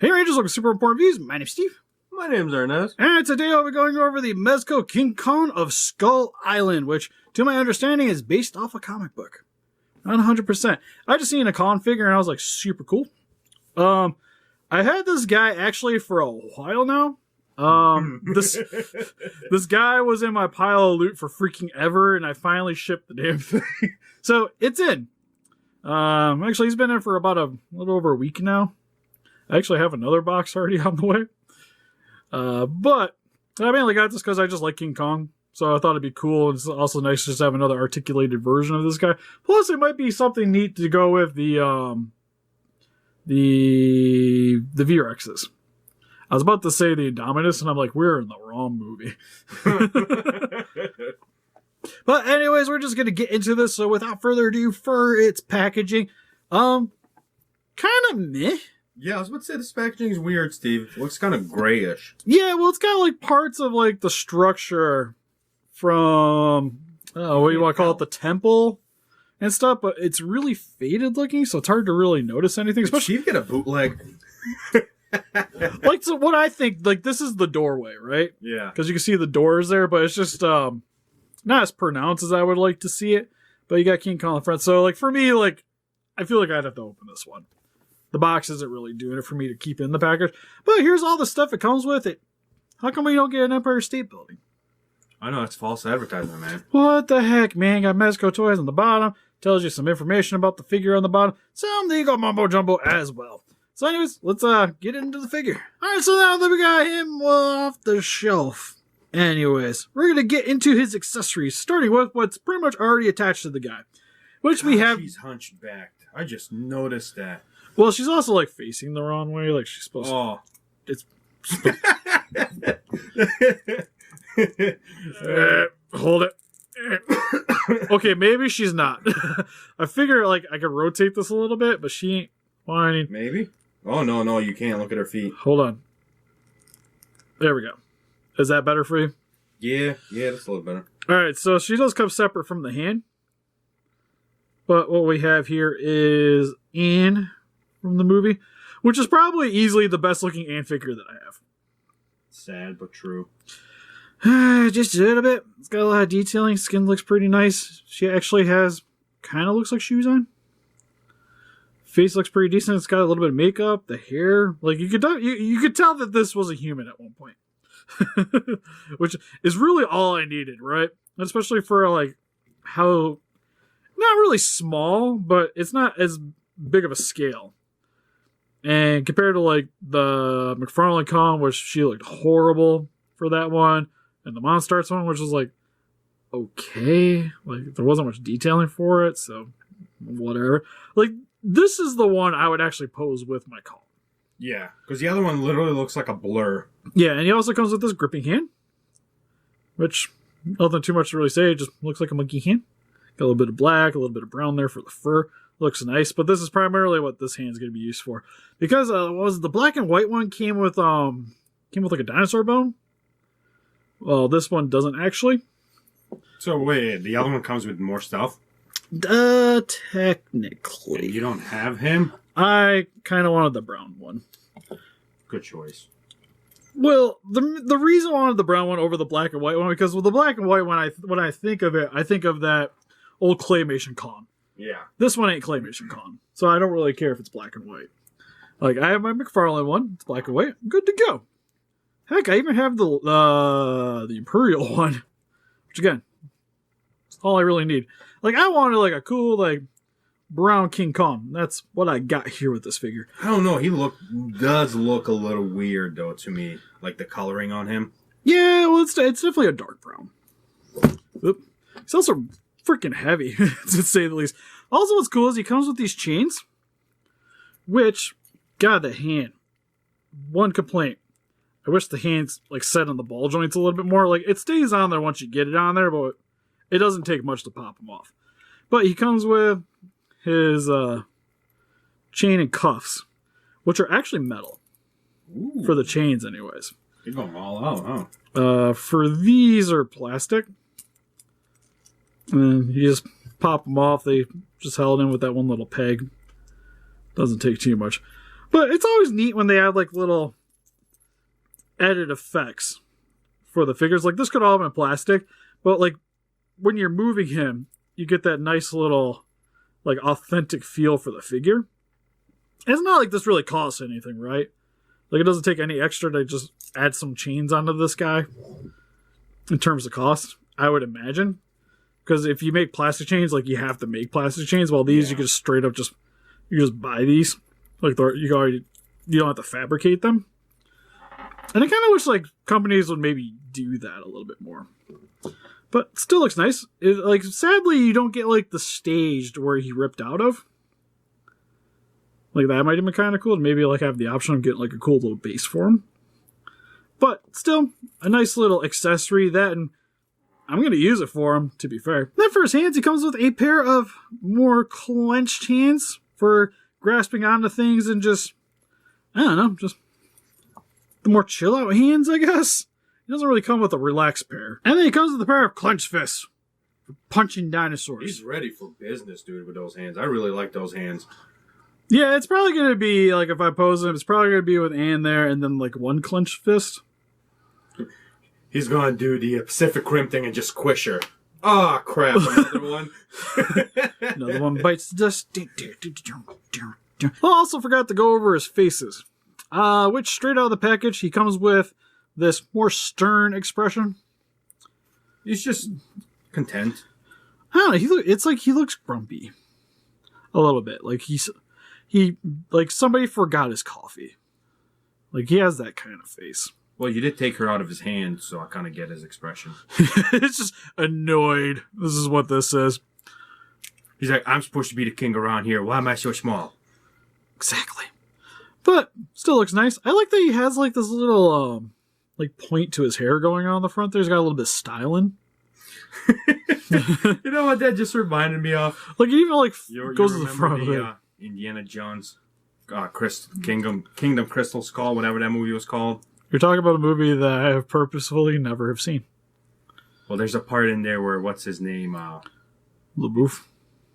Hey Rangers, welcome to Super Important Views. My name's Steve. My name's Ernest. And today I'll be going over the Mezco King Kong of Skull Island, which, to my understanding, is based off a comic book. Not 100%. I just seen a Kong figure and I was like, super cool. I had this guy actually for a while now. This guy was in my pile of loot for freaking ever, and I finally shipped the damn thing. So it's in. Actually, he's been in for about a little over a week now. I actually have another box already on the way. But I mainly got this because I just like King Kong. So I thought it'd be cool. It's also nice to just have another articulated version of this guy. Plus, it might be something neat to go with the V-Rexes. I was about to say the Indominus, and I'm like, we're in the wrong movie. But anyways, we're just going to get into this. So without further ado, for its packaging, kind of meh. Yeah, I was about to say this packaging is weird, Steve. It looks kind of grayish. Yeah, well, it's got like parts of like the structure from, what do you want to call it, the temple and stuff, but it's really faded looking, so it's hard to really notice anything. Especially you get a bootleg. Like, so what I think, like, this is the doorway, right? Yeah. Because you can see the doors there, but it's just not as pronounced as I would like to see it. But you got King Kong in front. So, like, for me, like, I feel like I'd have to open this one. The box isn't really doing it for me to keep in the package. But here's all the stuff that comes with it. How come we don't get an Empire State Building? I know, it's false advertising, man. What the heck, man? Got Mezco toys on the bottom. Tells you some information about the figure on the bottom. Some legal mumbo jumbo as well. So anyways, let's get into the figure. Alright, so now that we got him off the shelf. Anyways, we're going to get into his accessories, starting with what's pretty much already attached to the guy. Which we have... She's hunched back. I just noticed that. Well, she's also, like, facing the wrong way, like she's supposed to... It's... hold it. Okay, maybe she's not. I figure, like, I could rotate this a little bit, but she ain't whining. Maybe? Oh, no, you can't. Look at her feet. Hold on. There we go. Is that better for you? Yeah, that's a little better. Alright, so she does come separate from the hand. But what we have here is Ann from the movie, which is probably easily the best looking Ann figure that I have. Sad, but true. Just a little bit. It's got a lot of detailing. Skin looks pretty nice. She actually has, kind of looks like shoes on. Face looks pretty decent. It's got a little bit of makeup. The hair, like you could tell that this was a human at one point, which is really all I needed, right? Especially for like how not really small, but it's not as big of a scale. And compared to like the McFarlane Kong, which she looked horrible for that one, and the Monstars one, which was like okay, like there wasn't much detailing for it, so whatever. Like this is the one I would actually pose with my Kong. Yeah, because the other one literally looks like a blur. Yeah, and he also comes with this gripping hand, which nothing too much to really say. It just looks like a monkey hand. Got a little bit of black, a little bit of brown there for the fur. Looks nice, but this is primarily what this hand is going to be used for, because was the black and white one came with like a dinosaur bone. Well, this one doesn't actually. So wait, the other one comes with more stuff? Technically. And you don't have him? I kind of wanted the brown one. Good choice. Well, the reason I wanted the brown one over the black and white one, because with the black and white one, when I think of it, I think of that old claymation Kong. Yeah. This one ain't claymation Kong, so I don't really care if it's black and white. Like, I have my McFarlane one. It's black and white. I'm good to go. Heck, I even have the Imperial one, which again, is all I really need. Like, I wanted like a cool like brown King Kong. That's what I got here with this figure. I don't know. He does look a little weird though to me, like the coloring on him. Yeah, well, it's definitely a dark brown. Oop. It's also freaking heavy, to say the least. Also, what's cool is he comes with these chains, which, God, the hand. One complaint. I wish the hand's like set on the ball joints a little bit more. Like, it stays on there once you get it on there, but it doesn't take much to pop them off. But he comes with his chain and cuffs, which are actually metal. Ooh. For the chains, anyways. You're going all out, huh? For these are plastic. And you just pop them off. They just held in with that one little peg. Doesn't take too much. But it's always neat when they add like little added effects for the figures. Like this could all have been plastic, but like when you're moving him, you get that nice little like authentic feel for the figure. And it's not like this really costs anything, right? Like it doesn't take any extra to just add some chains onto this guy in terms of cost, I would imagine. Because if you make plastic chains, like you have to make plastic chains, while these you can just straight up just buy these. Like you don't have to fabricate them. And I kind of wish like companies would maybe do that a little bit more. But still looks nice. Like sadly, you don't get like the staged where he ripped out of. Like that might have been kind of cool to maybe like have the option of getting like a cool little base for him. But still, a nice little accessory that, and I'm going to use it for him, to be fair. Then for his hands, he comes with a pair of more clenched hands for grasping onto things and just, I don't know, just the more chill out hands, I guess. He doesn't really come with a relaxed pair. And then he comes with a pair of clenched fists for punching dinosaurs. He's ready for business, dude, with those hands. I really like those hands. Yeah, it's probably going to be, like, if I pose him, it's probably going to be with Ann there and then, like, one clenched fist. He's going to do the Pacific Rim thing and just squish her. Ah, crap, another one. Another one bites the dust. I also forgot to go over his faces. Which, straight out of the package, he comes with this more stern expression. He's just content. I don't know, it's like he looks grumpy. A little bit. Like he like somebody forgot his coffee. Like he has that kind of face. Well, you did take her out of his hand, so I kind of get his expression. It's just annoyed. This is what this is. He's like, I'm supposed to be the king around here. Why am I so small? Exactly. But still looks nice. I like that he has like this little like point to his hair going on the front there. He's got a little bit of styling. You know what that just reminded me of? Like it even like goes to the front of it. Indiana Jones Kingdom Crystal Skull, whatever that movie was called. You're talking about a movie that I have purposefully never have seen. Well, there's a part in there where, what's his name? LaBouffe?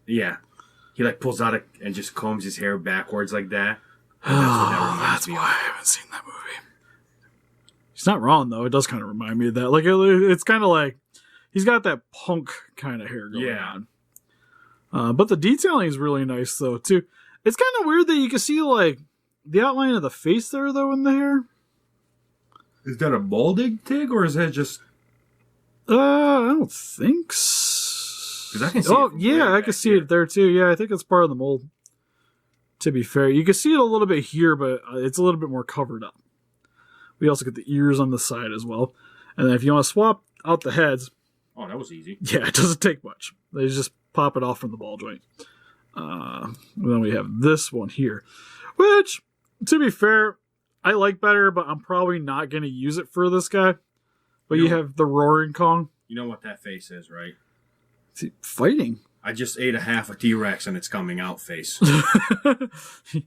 Yeah. He like pulls out and just combs his hair backwards like that. That's why I haven't seen that movie. He's not wrong, though. It does kind of remind me of that. Like, it's kind of like, he's got that punk kind of hair going on. But the detailing is really nice, though, too. It's kind of weird that you can see, like, the outline of the face there, though, in the hair. Is that a molding thing, or is that just... I don't think so. Because I can see it. Oh, yeah, I can see it there, too. Yeah, I think it's part of the mold. To be fair, you can see it a little bit here, but it's a little bit more covered up. We also get the ears on the side as well. And then if you want to swap out the heads... Oh, that was easy. Yeah, it doesn't take much. They just pop it off from the ball joint. And then we have this one here. Which, to be fair, I like better, but I'm probably not going to use it for this guy. But you have the Roaring Kong. You know what that face is, right? Is he fighting? I just ate a half a T-Rex and it's coming out face.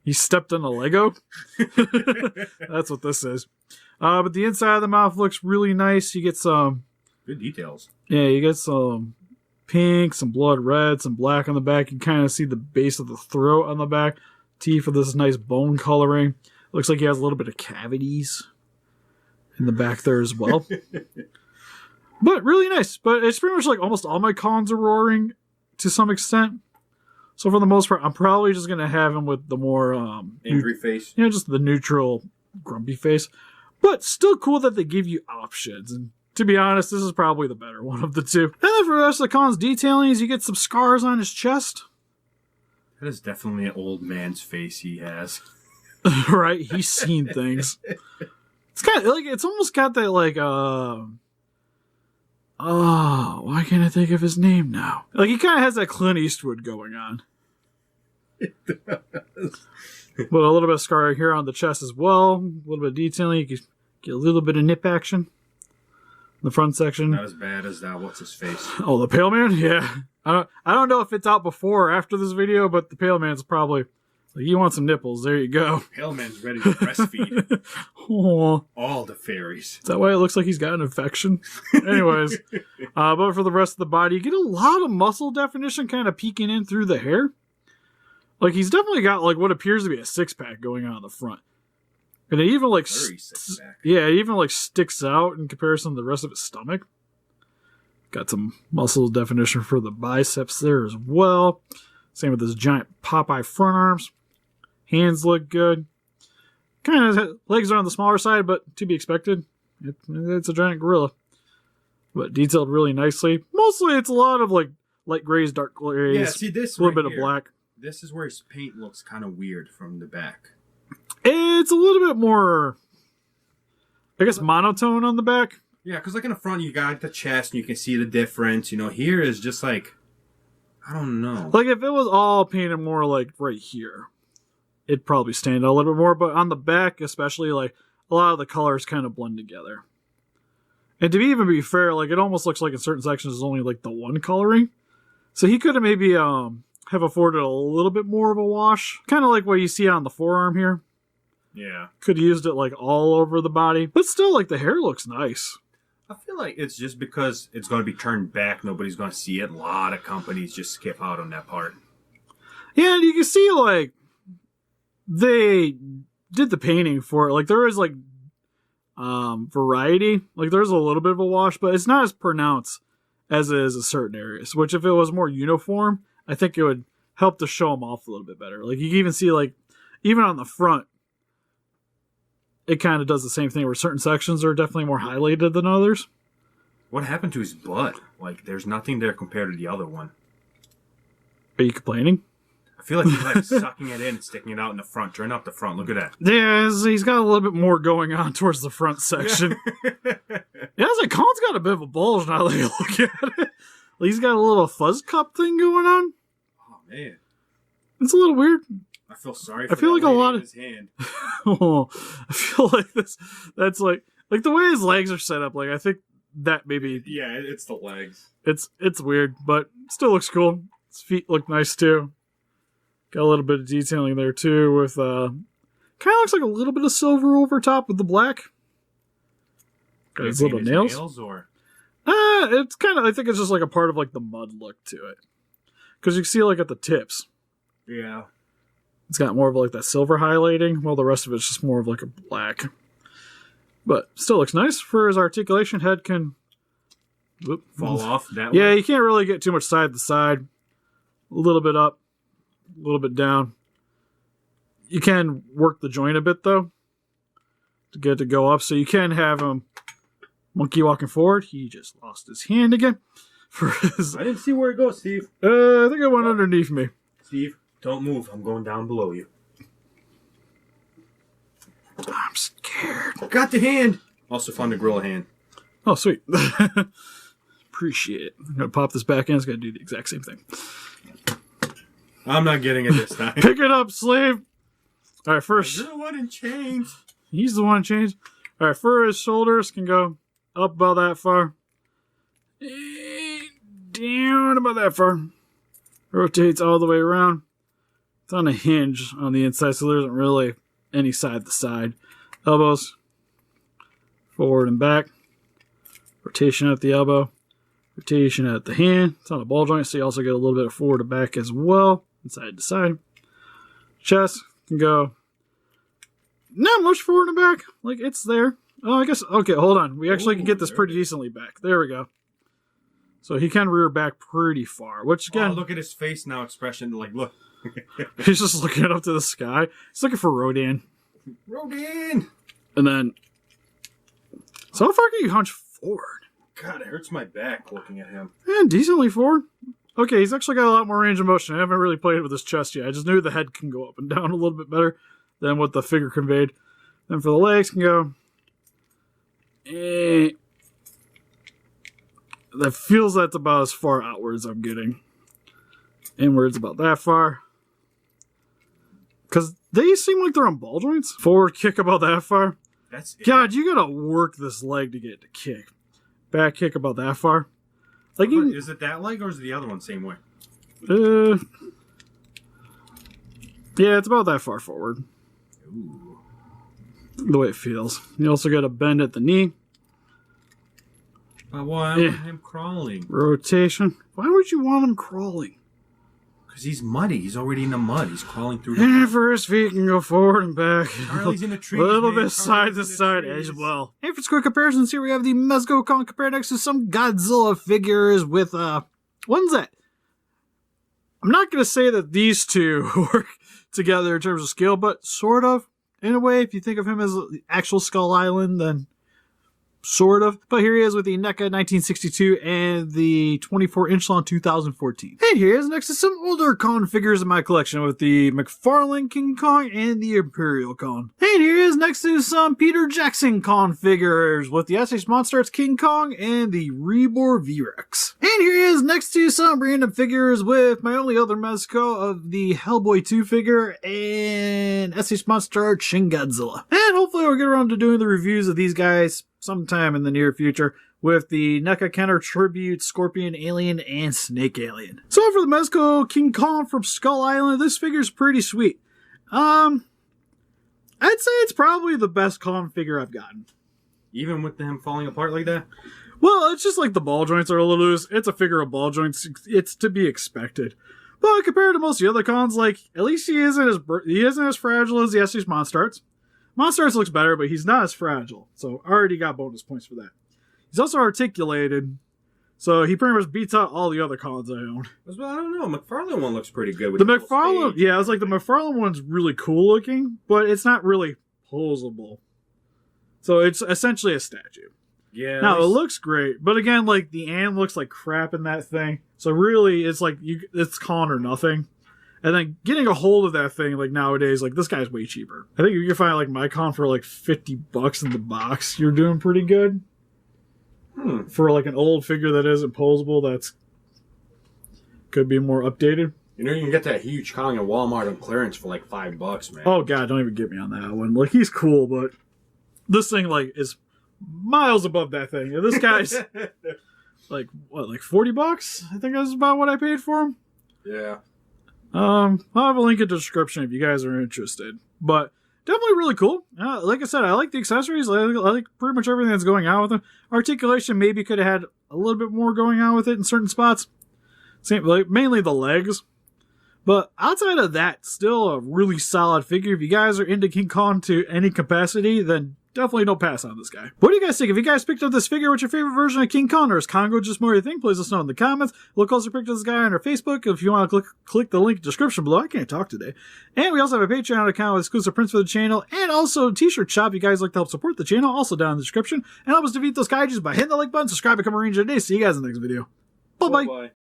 He stepped on a Lego? That's what this is. But the inside of the mouth looks really nice. You get some... Good details. Yeah, you get some pink, some blood red, some black on the back. You kind of see the base of the throat on the back. Teeth with this nice bone coloring. Looks like he has a little bit of cavities in the back there as well. But really nice. But it's pretty much like almost all my cons are roaring to some extent. So for the most part, I'm probably just going to have him with the more... angry face? You know, just the neutral, grumpy face. But still cool that they give you options. And to be honest, this is probably the better one of the two. And then for the rest of the cons detailing is you get some scars on his chest. That is definitely an old man's face he has. Right? He's seen things. It's kind of like, it's almost got that like, why can't I think of his name now? Like, he kind of has that Clint Eastwood going on. It does. But a little bit of scarring here on the chest as well. A little bit of detailing. You can get a little bit of nip action in the front section. Not as bad as that. What's his face? Oh, the Pale Man? Yeah. I don't know if it's out before or after this video, but the Pale Man's probably... Like, you want some nipples, there you go. Pale Man's ready to breastfeed. All the fairies. Is that why it looks like he's got an infection? Anyways, but for the rest of the body, you get a lot of muscle definition kind of peeking in through the hair. Like, he's definitely got, like, what appears to be a six-pack going on the front. And it even, like... Very six-pack. Yeah, it even, like, sticks out in comparison to the rest of his stomach. Got some muscle definition for the biceps there as well. Same with his giant Popeye front arms. Hands look good. Kind of legs are on the smaller side, but to be expected. It's a giant gorilla. But detailed really nicely. Mostly it's a lot of, like, light grays, dark grays. Yeah, see this a little right bit here. of black. This is where his paint looks kind of weird from the back. It's a little bit more, I guess, monotone on the back. Yeah, because like in the front, you got the chest, and you can see the difference. You know, here is just like, I don't know. Like, if it was all painted more, like, right here, it'd probably stand out a little bit more. But on the back, especially, like, a lot of the colors kind of blend together. And to even be fair, like, it almost looks like in certain sections there's only, like, the one coloring. So he could have maybe, have afforded a little bit more of a wash. Kind of like what you see on the forearm here. Yeah. Could have used it, like, all over the body. But still, like, the hair looks nice. I feel like it's just because it's going to be turned back, nobody's going to see it. A lot of companies just skip out on that part. Yeah, and you can see, like, they did the painting for it. Like, there is, like, variety. Like, there's a little bit of a wash, but it's not as pronounced as it is in certain areas. Which, if it was more uniform, I think it would help to show them off a little bit better. Like, you can even see, like, even on the front, it kind of does the same thing where certain sections are definitely more highlighted than others. What happened to his butt? Like, there's nothing there compared to the other one. Are you complaining? I feel like he's like sucking it in and sticking it out in the front. Turn up the front. Look at that. Yeah, he's got a little bit more going on towards the front section. Yeah, it's like Colin's got a bit of a bulge now that you look at it. He's got a little fuzz cup thing going on. Oh, man. It's a little weird. I feel sorry for I feel like a lot of his hand. Oh, I feel like that's like the way his legs are set up, like I think that maybe Yeah, it's the legs. it's weird, but still looks cool. His feet look nice too. Got a little bit of detailing there too with kind of looks like a little bit of silver over top with the black. Got his little nails. Or? It's kind of, I think it's just like a part of like the mud look to it. Because you can see like at the tips. Yeah. It's got more of like that silver highlighting, while the rest of it's just more of like a black. But still looks nice. For his articulation, head can Fall off that way? Yeah, you can't really get too much side to side. A little bit up, a little bit down. You can work the joint a bit though to get it to go up. So you can have him monkey walking forward. He just lost his hand again. For his, I didn't see where it goes, Steve. I think it went underneath me. Steve, don't move. I'm going down below you. I'm scared. Got the hand. Also found the gorilla hand. Oh, sweet. Appreciate it. I'm going to pop this back in. It's going to do the exact same thing. I'm not getting it this time. Pick it up, slave. All right, first. You're the one in chains. He's the one changed. All right, for his shoulders can go up about that far. Down about that far. Rotates all the way around. It's on a hinge on the inside, so there isn't really any side to side. Elbows. Forward and back. Rotation at the elbow. Rotation at the hand. It's on a ball joint, so you also get a little bit of forward and back as well. And side to side. Chest can go not much forward and back. Like, it's there. Oh, I guess. Okay, hold on. We actually can get this pretty decently back. There we go. So he can rear back pretty far, which again... Oh, look at his face now expression. Like, look. He's just looking up to the sky. He's looking for Rodan. Rodan! And then... So how far can you hunch forward? God, it hurts my back looking at him. Yeah, decently forward. Okay, he's actually got a lot more range of motion. I haven't really played with his chest yet. I just knew the head can go up and down a little bit better than what the figure conveyed. Then for the legs can go... That feels that's about as far outwards I'm getting. Inwards about that far. Because they seem like they're on ball joints. Forward kick about that far. That's it. God, you gotta work this leg to get it to kick. Back kick about that far. Like Is it that leg or is it the other one same way? Yeah, it's about that far forward. Ooh. The way it feels. You also got a bend at the knee. Why I want him crawling? Rotation. Why would you want him crawling? Because he's muddy. He's already in the mud. He's crawling through the And for his feet can go forward and back. Charlie's in the trees, a little man. bit side to side as well. And for quick comparisons, here we have the Mezco con compared next to some Godzilla figures with, one's that? I'm not going to say that these two work together in terms of scale, but sort of. In a way, if you think of him as the actual Skull Island, then sort of. But here he is with the NECA 1962 and the 24-inch long 2014. And here he is next to some older Kong figures in my collection with the McFarlane King Kong and the Imperial Kong. And here he is next to some Peter Jackson Kong figures with the SH Monsters King Kong and the Rebor V-Rex. And here he is next to some random figures with my only other Mezco of the Hellboy 2 figure and SH Monster Shin Godzilla. And hopefully we'll get around to doing the reviews of these guys sometime in the near future with the NECA Kenner Tribute, Scorpion Alien, and Snake Alien. So for the Mezco King Kong from Skull Island, this figure's pretty sweet. I'd say it's probably the best Kong figure I've gotten. Even with him falling apart like that? Well, it's just like the ball joints are a little loose. It's a figure of ball joints. It's to be expected. But compared to most of the other Kongs, like, at least he isn't as fragile as the SH Monstars. Monstars looks better, but he's not as fragile. So I already got bonus points for that. He's also articulated. So he pretty much beats out all the other Kongs I own. Well, I don't know. McFarlane one looks pretty good. With The McFarlane, yeah, I was like, the McFarlane one's really cool looking, but it's not really posable. So it's essentially a statue. Yeah. Now, it looks great, but again, like, the Ann looks like crap in that thing. So really, it's like, it's Kong or nothing. And then getting a hold of that thing, like, nowadays, like, this guy's way cheaper. I think if you can find, like, my Kong for, like, $50 in the box, you're doing pretty good. For, like, an old figure that isn't posable, that's could be more updated. You know, you can get that huge Kong at Walmart on clearance for, like, $5, man. Oh, God, don't even get me on that one. Like, he's cool, but this thing, like, is miles above that thing. And this guy's, like, what, like $40? I think that's about what I paid for him. Yeah. I'll have a link in the description if you guys are interested. But definitely really cool. Like I said, I like the accessories. I like pretty much everything that's going on with them. Articulation maybe could have had a little bit more going on with it in certain spots. Like, mainly the legs. But outside of that, still a really solid figure. If you guys are into King Kong to any capacity, then definitely don't pass on this guy. What do you guys think? If you guys picked up this figure, what's your favorite version of King Kong? Or is Congo just more your thing? Please let us know in the comments. Look also picked up this guy on our Facebook. If you want to click the link in the description below. I can't talk today. And we also have a Patreon account with exclusive prints for the channel. And also a t-shirt shop. If you guys like to help support the channel, also down in the description. And help us defeat those kaijus by hitting the like button, subscribe, become a ranger today. See you guys in the next video. Bye-bye.